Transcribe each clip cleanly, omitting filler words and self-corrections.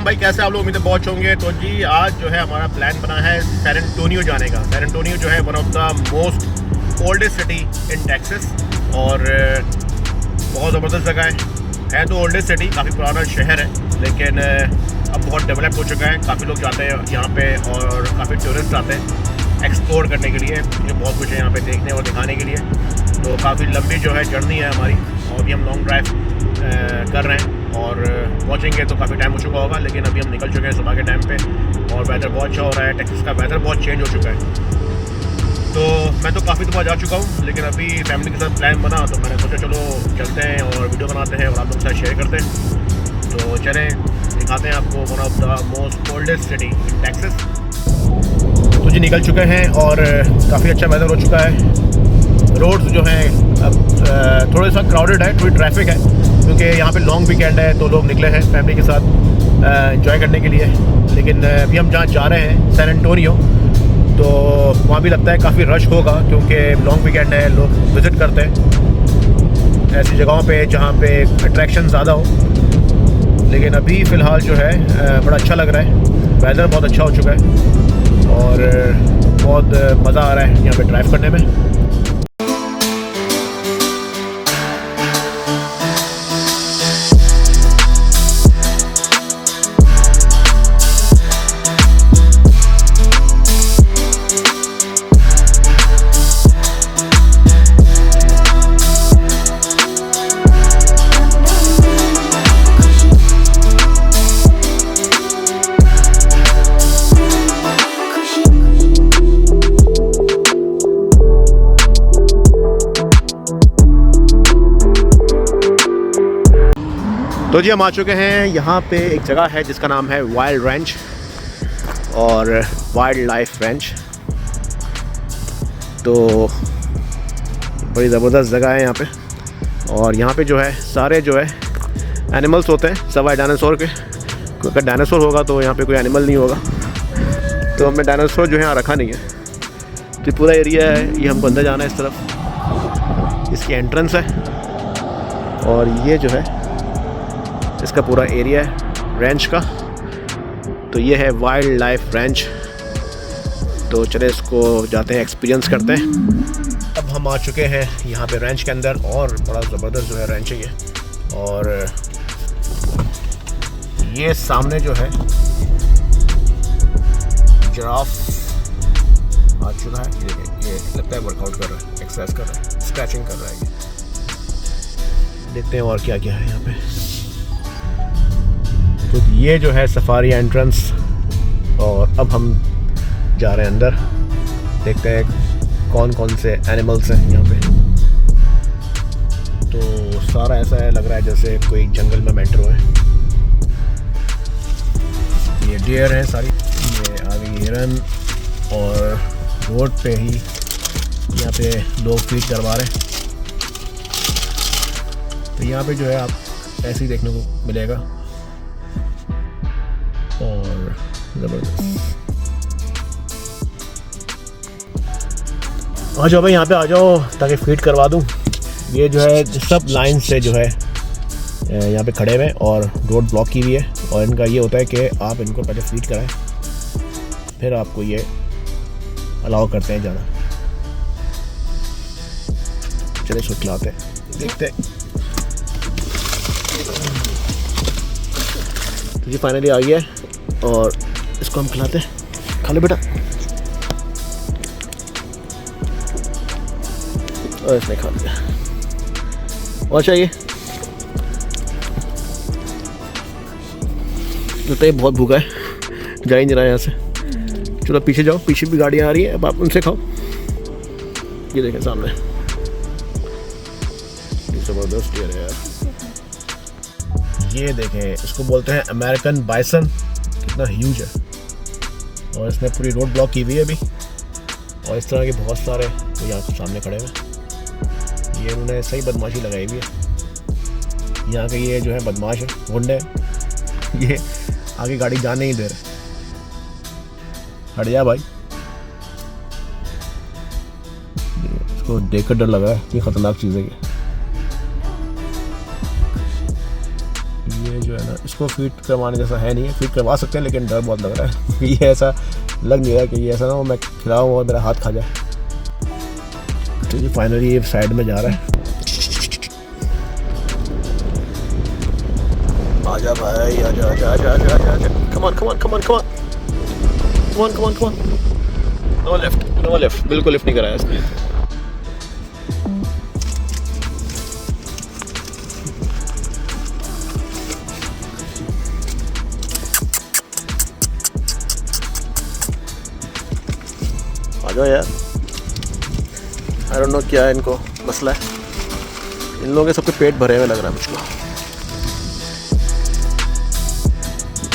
वालेकुम भाई, कैसे आप लोग? उम्मीद है बहुत होंगे। तो जी आज जो है हमारा प्लान बना है सैन एंटोनियो जाने का। सैन एंटोनियो जो है one of the most oldest city in Texas और बहुत ज़बरदस्त जगह है। तो ओल्डेस्ट सिटी, काफ़ी पुराना शहर है, लेकिन अब बहुत डेवलप हो चुका है। काफ़ी लोग जाते हैं यहाँ पे और काफ़ी टूरिस्ट आते हैं एक्सप्लोर करने के लिए, क्योंकि बहुत कुछ है यहाँ पे देखने और दिखाने के लिए। तो काफ़ी लंबी जो है जर्नी है हमारी, और अभी हम लॉन्ग ड्राइव कर रहे हैं और पहुँचेंगे तो काफ़ी टाइम हो चुका होगा, लेकिन अभी हम निकल चुके हैं सुबह के टाइम पे और वेदर बहुत अच्छा हो रहा है। टेक्सास का वेदर बहुत चेंज हो चुका है। तो मैं तो काफ़ी दफ़ा जा चुका हूँ, लेकिन अभी फैमिली के साथ प्लान बना तो मैंने सोचा चलो चलते हैं और वीडियो बनाते हैं और आप लोगों के साथ शेयर करते हैं। तो चलें दिखाते हैं आपको one of the most oldest city in Texas. तो जी निकल चुके हैं और काफ़ी अच्छा वेदर हो चुका है। रोड्स जो हैं अब थोड़ा सा क्राउडेड है, थोड़ी ट्रैफिक है, क्योंकि यहाँ पे लॉन्ग वीकेंड है तो लोग निकले हैं फैमिली के साथ एंजॉय करने के लिए। लेकिन अभी हम जहाँ जा रहे हैं सैन एंटोनियो, तो वहाँ भी लगता है काफ़ी रश होगा, क्योंकि लॉन्ग वीकेंड है, लोग विज़िट करते हैं ऐसी जगहों पे जहाँ पे अट्रैक्शन ज़्यादा हो। लेकिन अभी फ़िलहाल जो है बड़ा अच्छा लग रहा है, वेदर बहुत अच्छा हो चुका है और बहुत मज़ा आ रहा है यहाँ पे ड्राइव करने में। तो जी हम आ चुके हैं यहाँ पे, एक जगह है जिसका नाम है वाइल्ड रेंच और वाइल्ड लाइफ रेंच। तो बड़ी ज़बरदस्त जगह है यहाँ पे, और यहाँ पे जो है सारे जो है एनिमल्स होते हैं सवाए डायनासोर के। अगर डायनासोर होगा तो यहाँ पे कोई एनिमल नहीं होगा, तो हमने डायनासोर जो है यहाँ रखा नहीं है। तो पूरा एरिया है, ये हमको अंदर जाना है इस तरफ, इसकी एंट्रेंस है और ये जो है इसका पूरा एरिया है रेंच का। तो ये है वाइल्ड लाइफ रेंच। तो चले इसको जाते हैं, एक्सपीरियंस करते हैं। अब हम आ चुके हैं यहाँ पे रेंच के अंदर, और बड़ा ज़बरदस्त जो है रेंच है ये। और ये सामने जो है जिराफ आ चुका है, ये लगता है वर्कआउट कर रहा है, एक्सरसाइज कर रहा है, स्ट्रेचिंग कर रहा है। ये देखते हैं और क्या क्या है यहाँ पे। तो ये जो है सफारी एंट्रेंस, और अब हम जा रहे हैं अंदर, देखते हैं कौन कौन से एनिमल्स हैं यहाँ पे। तो सारा ऐसा है, लग रहा है जैसे कोई जंगल में एंटर हुए। ये डियर हैं सारी, ये आगे हिरन, और रोड पे ही यहाँ पे लोग फीड करवा रहे हैं। तो यहाँ पे जो है आप ऐसे ही देखने को मिलेगा, और ज़बरदस्त। आ जाओ भाई, यहाँ पे आ जाओ ताकि फीड करवा दूँ। ये जो है सब लाइन से जो है यहाँ पे खड़े हुए, और रोड ब्लॉक की हुई है, और इनका ये होता है कि आप इनको पहले फीड कराएं, फिर आपको ये अलाउ करते हैं जाना। चले इसको खिलाते हैं, देखते हैं। तो ये फाइनली आ गया है और इसको हम खिलाते हैं। खा लो बेटा। और इसने खा लिया, और चाहिए लगता है बहुत भूखा है, जा ही नहीं रहा है यहाँ से। चलो पीछे जाओ, पीछे भी गाड़ियाँ आ रही है, अब आप उनसे खाओ। ये देखें सामने, ज़बरदस्त डियर है यार। ये देखें, इसको बोलते हैं अमेरिकन बाइसन, कितना ह्यूज है, और इसने पूरी रोड ब्लॉक की हुई है अभी। और इस तरह के बहुत सारे तो यहाँ के सामने खड़े हुए। ये उन्होंने सही बदमाशी लगाई हुई है। यहाँ के ये जो है बदमाश है, गुंडे, ये आगे गाड़ी जाने ही दे रहे। हट जा भाई, इसको देखकर डर लग रहा है कि खतरनाक चीज़ है ये जो है ना, इसको फीड करवाने जैसा है नहीं है, फीड करवा सकते हैं लेकिन डर बहुत लग रहा है ये ऐसा लग नहीं रहा कि ये ऐसा ना हो मैं खिलाऊँ और मेरा हाथ खा जाए। तो ये फाइनली ये साइड में जा रहा है। आजा भाई आजा आजा आजा आजा आजा आजा, come on come on come on come on come on come on come on. No left, बिल्कुल लिफ्ट नहीं कराया इसने। आ जाओ यार, आई डोंट नो क्या है इनको मसला है, इन लोगों के सबके पेट भरे हुए लग रहा है मुझको।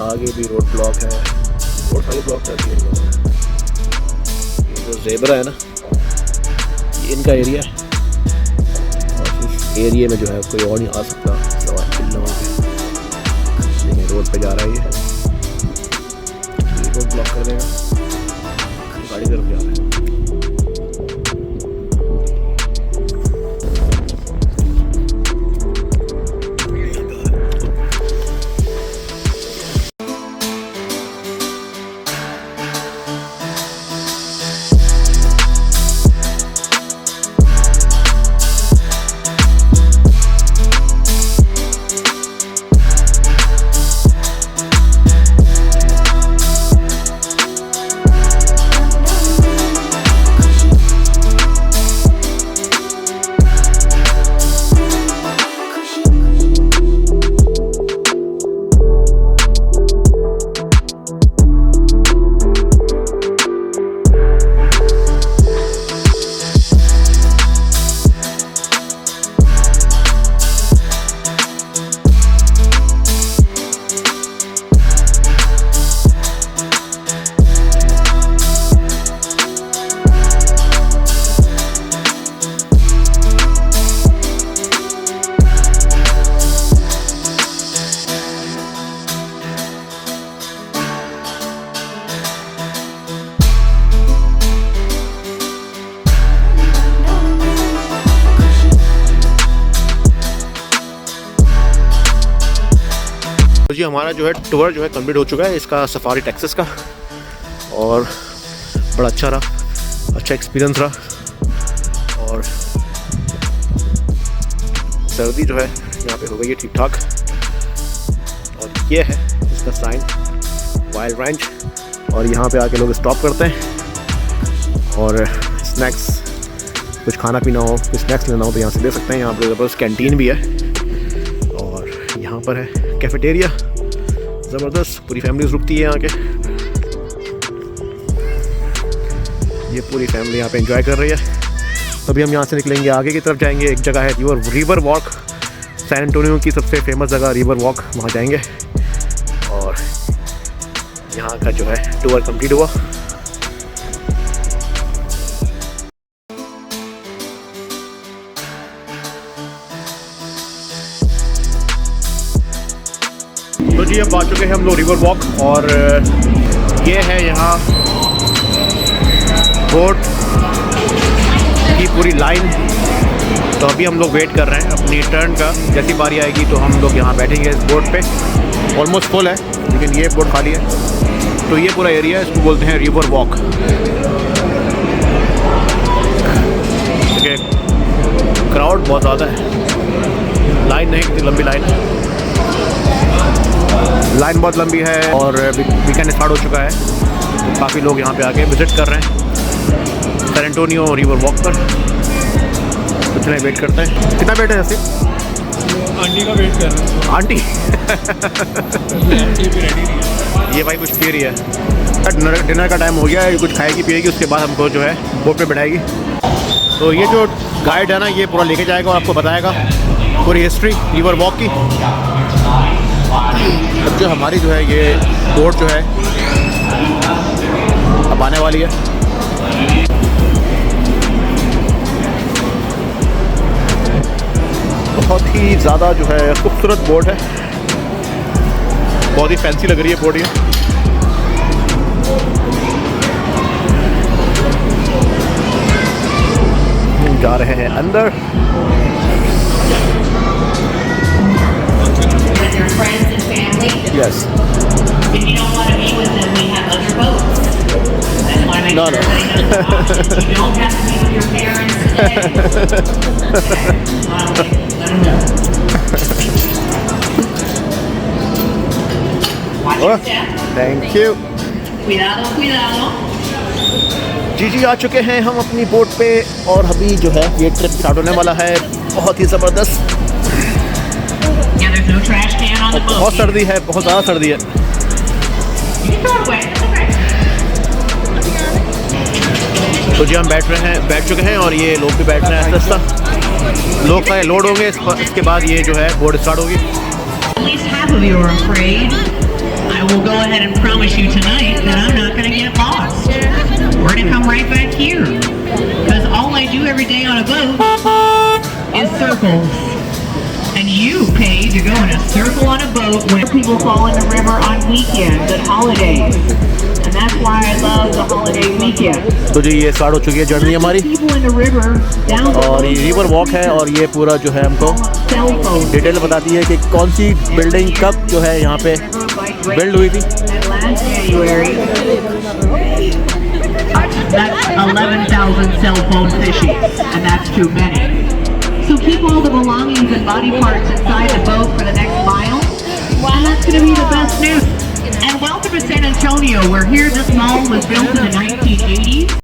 आगे भी रोड ब्लॉक है, रोड सारी ब्लॉक करती है। ये जो ज़ेब्रा है ना, ये इनका एरिया है और इस एरिया में जो है कोई और नहीं आ सकता सवाल इन लोगों के। लेकिन रोड पे जा रहा है ये रोड ब्लॉक कर देगा, गाड़ी तरफ जा रहा है। तो जी हमारा जो है टूर जो है कंप्लीट हो चुका है इसका सफारी टेक्सास का, और बड़ा अच्छा रहा, अच्छा एक्सपीरियंस रहा। और सर्दी जो है यहाँ पे हो गई है ठीक ठाक। और ये है इसका साइन वाइल्ड रेंज, और यहाँ पे आके लोग स्टॉप करते हैं और स्नैक्स कुछ खाना पीना हो, कुछ स्नैक्स लेना हो तो यहाँ से ले सकते हैं। यहाँ पे ज़बरदस्त कैंटीन भी है और यहाँ पर है कैफेटेरिया ज़बरदस्त, पूरी फैमिलीज रुकती है यहाँ के। ये पूरी फैमिली यहाँ पे एंजॉय कर रही है। तभी हम यहाँ से निकलेंगे, आगे की तरफ जाएंगे। एक जगह है रिवर वॉक, सैन एंटोनियो की सबसे फेमस जगह रिवर वॉक, वहाँ जाएंगे। और यहाँ का जो है टूर कंप्लीट हुआ। तो जी अब आ चुके हैं हम लोग रिवर वॉक, और ये है यहाँ बोट की पूरी लाइन। तो अभी हम लोग वेट कर रहे हैं अपनी टर्न का, जैसी बारी आएगी तो हम लोग यहाँ बैठेंगे इस बोट पे। ऑलमोस्ट फुल है लेकिन ये बोट खाली है। तो ये पूरा एरिया है, इसको बोलते हैं रिवर वॉक। देखिए क्राउड बहुत ज़्यादा है, लाइन नहीं, कितनी लंबी लाइन है, लाइन बहुत लंबी है। और वीकेंड स्टार्ट हो चुका है तो काफ़ी लोग यहाँ पे आके विज़िट कर रहे हैं सैन एंटोनियो रिवर वॉक पर। कुछ नहीं, वेट करते हैं। कितना वेट है ऐसे? आंटी का वेट कर रहे हैं। आंटी आंटी भी रेडी नहीं है। ये भाई कुछ पी रही है। डिनर का टाइम हो गया है, कुछ खाएगी पिएगी, उसके बाद हमको जो है बोट पे बैठाएगी। तो ये जो गाइड है ना, ये पूरा लेके जाएगा और आपको बताएगा पूरी हिस्ट्री रिवर वॉक की। अब जो हमारी जो है ये बोट जो है अब आने वाली है। बहुत ही ज़्यादा जो है खूबसूरत बोट है, बहुत ही फैंसी लग रही है बोट ये। जा रहे हैं अंदर। Your friends and family. Yes. If you don't want to be with them, we have other boats. I just want to make No, sure no. everybody knows the options. You don't have to be with your parents today. Okay. Let them know. Watch your step. Thank you. Cuidado, cuidado. जी आ चुके हैं हम अपनी boat पे और अभी जो है ये ट्रिप स्टार्ट होने वाला है। बहुत ही ज़बरदस्त। Yeah, there's no trash can on the boat. बहुत सर्दी है, बहुत ज़्यादा सर्दी है। You can throw it away. It's okay. तो जी हम बैठ चुके हैं और ये लोग भी बैठ रहे हैं आहिस्ता आहिस्ता। लोग सारे लोड होंगे, इसके बाद ये जो है बोट स्टार्ट होगी। At least half of you are afraid. I will go ahead and promise you tonight that I'm not going to get lost. We're going to come right back here. Because all I do every day on a boat is circles. And you pay to go in a circle on a boat when people fall in the river on weekends and holidays. And that's why I love the holiday weekend. तो जी ये start हो चुकी है journey हमारी People in the river down the और ये river walk है और ये पूरा जो है हमको cell phones. डिटेल बताती है कि कौन सी बिल्डिंग कब जो है यहाँ पे बिल्ड हुई थी। And last January, that's 11,000 cell phone fishies, and that's too many. So keep all the belongings and body parts inside the boat for the next mile, and that's going to be the best news. And welcome to San Antonio. We're here. This mall was built in the 1980s.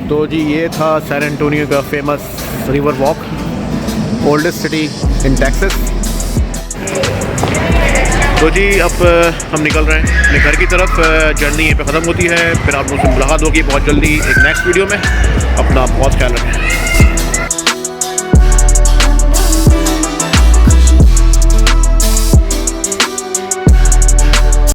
तो जी ये था San Antonio का famous river walk, oldest city in Texas. तो जी अब हम निकल रहे हैं अपने घर की तरफ। जर्नी यहीं पे ख़त्म होती है, फिर आप लोगों से मुलाकात होगी बहुत जल्दी एक नेक्स्ट वीडियो में। अपना बहुत ख्याल रखें।